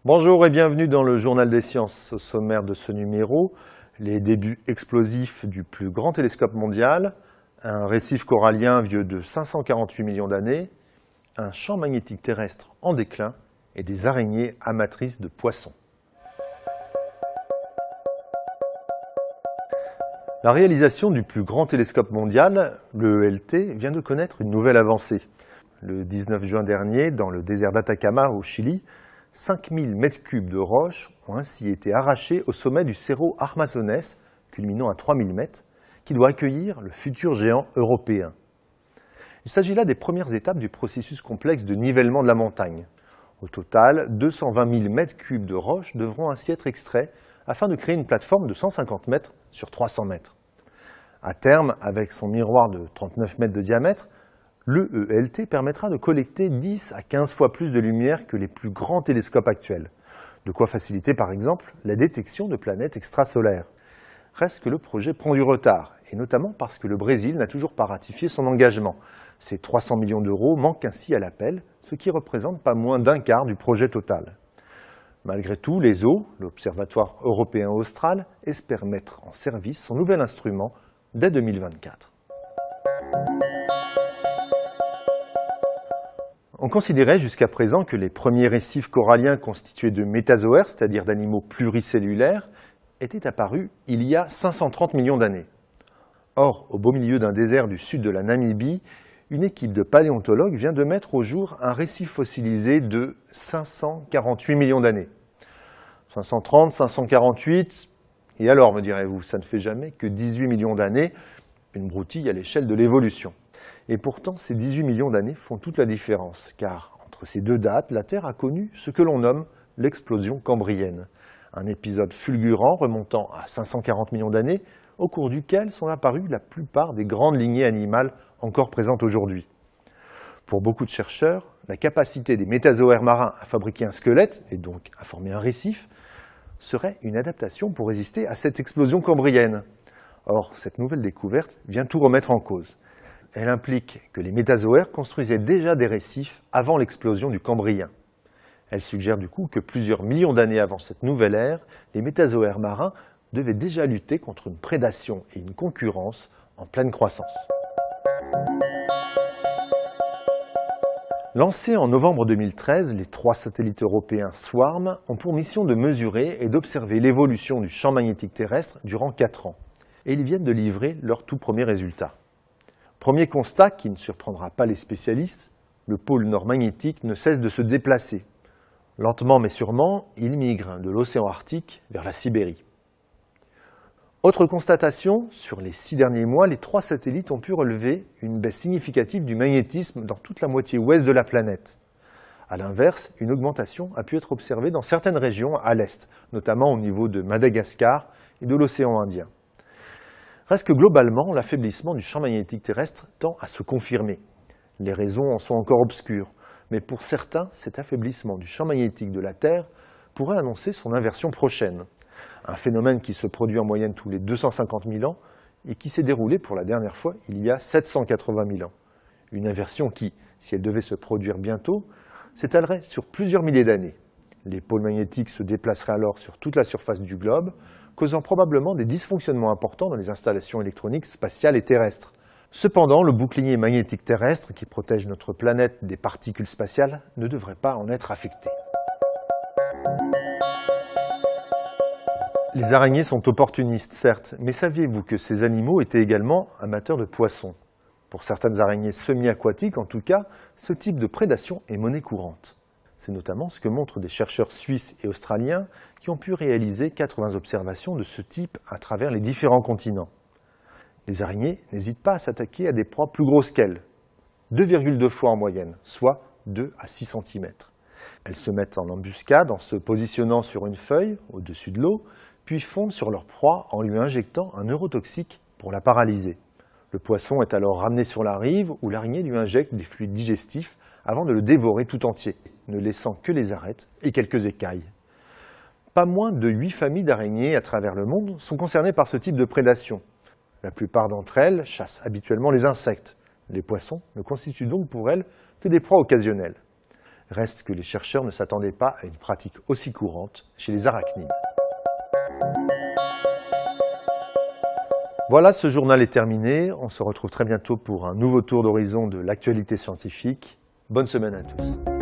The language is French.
Bonjour et bienvenue dans le Journal des Sciences. Au sommaire de ce numéro, les débuts explosifs du plus grand télescope mondial, un récif corallien vieux de 548 millions d'années, un champ magnétique terrestre en déclin et des araignées amatrices de poissons. La réalisation du plus grand télescope mondial, le ELT, vient de connaître une nouvelle avancée. Le 19 juin dernier, dans le désert d'Atacama au Chili, 5000 m3 de roches ont ainsi été arrachés au sommet du Cerro Armazones, culminant à 3000 mètres, qui doit accueillir le futur géant européen. Il s'agit là des premières étapes du processus complexe de nivellement de la montagne. Au total, 220 000 m3 de roches devront ainsi être extraits afin de créer une plateforme de 150 mètres sur 300 mètres. À terme, avec son miroir de 39 mètres de diamètre, le ELT permettra de collecter 10 à 15 fois plus de lumière que les plus grands télescopes actuels. De quoi faciliter par exemple la détection de planètes extrasolaires. Reste que le projet prend du retard, et notamment parce que le Brésil n'a toujours pas ratifié son engagement. Ces 300 millions d'euros manquent ainsi à l'appel, ce qui représente pas moins d'un quart du projet total. Malgré tout, l'ESO, l'Observatoire européen austral, espère mettre en service son nouvel instrument dès 2024. On considérait jusqu'à présent que les premiers récifs coralliens constitués de métazoaires, c'est-à-dire d'animaux pluricellulaires, étaient apparus il y a 530 millions d'années. Or, au beau milieu d'un désert du sud de la Namibie, une équipe de paléontologues vient de mettre au jour un récif fossilisé de 548 millions d'années. 530, 548, et alors, me direz-vous, ça ne fait jamais que 18 millions d'années, une broutille à l'échelle de l'évolution. Et pourtant, ces 18 millions d'années font toute la différence, car entre ces deux dates, la Terre a connu ce que l'on nomme l'explosion cambrienne. Un épisode fulgurant remontant à 540 millions d'années, au cours duquel sont apparues la plupart des grandes lignées animales encore présentes aujourd'hui. Pour beaucoup de chercheurs, la capacité des métazoaires marins à fabriquer un squelette, et donc à former un récif, serait une adaptation pour résister à cette explosion cambrienne. Or, cette nouvelle découverte vient tout remettre en cause. Elle implique que les métazoaires construisaient déjà des récifs avant l'explosion du Cambrien. Elle suggère du coup que plusieurs millions d'années avant cette nouvelle ère, les métazoaires marins devaient déjà lutter contre une prédation et une concurrence en pleine croissance. Lancés en novembre 2013, les 3 satellites européens SWARM ont pour mission de mesurer et d'observer l'évolution du champ magnétique terrestre durant 4 ans. Et ils viennent de livrer leurs tout premiers résultats. Premier constat qui ne surprendra pas les spécialistes, le pôle nord magnétique ne cesse de se déplacer. Lentement mais sûrement, il migre de l'océan Arctique vers la Sibérie. Autre constatation, sur les 6 derniers mois, les 3 satellites ont pu relever une baisse significative du magnétisme dans toute la moitié ouest de la planète. A l'inverse, une augmentation a pu être observée dans certaines régions à l'est, notamment au niveau de Madagascar et de l'océan Indien. Reste que globalement, l'affaiblissement du champ magnétique terrestre tend à se confirmer. Les raisons en sont encore obscures, mais pour certains, cet affaiblissement du champ magnétique de la Terre pourrait annoncer son inversion prochaine. Un phénomène qui se produit en moyenne tous les 250 000 ans et qui s'est déroulé pour la dernière fois il y a 780 000 ans. Une inversion qui, si elle devait se produire bientôt, s'étalerait sur plusieurs milliers d'années. Les pôles magnétiques se déplaceraient alors sur toute la surface du globe, causant probablement des dysfonctionnements importants dans les installations électroniques spatiales et terrestres. Cependant, le bouclier magnétique terrestre qui protège notre planète des particules spatiales ne devrait pas en être affecté. Les araignées sont opportunistes, certes, mais saviez-vous que ces animaux étaient également amateurs de poissons? Pour certaines araignées semi-aquatiques, en tout cas, ce type de prédation est monnaie courante. C'est notamment ce que montrent des chercheurs suisses et australiens qui ont pu réaliser 80 observations de ce type à travers les différents continents. Les araignées n'hésitent pas à s'attaquer à des proies plus grosses qu'elles, 2,2 fois en moyenne, soit 2 à 6 cm. Elles se mettent en embuscade en se positionnant sur une feuille au-dessus de l'eau, puis fondent sur leur proie en lui injectant un neurotoxique pour la paralyser. Le poisson est alors ramené sur la rive où l'araignée lui injecte des fluides digestifs avant de le dévorer tout entier, ne laissant que les arêtes et quelques écailles. Pas moins de 8 familles d'araignées à travers le monde sont concernées par ce type de prédation. La plupart d'entre elles chassent habituellement les insectes. Les poissons ne constituent donc pour elles que des proies occasionnelles. Reste que les chercheurs ne s'attendaient pas à une pratique aussi courante chez les arachnides. Voilà, ce journal est terminé. On se retrouve très bientôt pour un nouveau tour d'horizon de l'actualité scientifique. Bonne semaine à tous.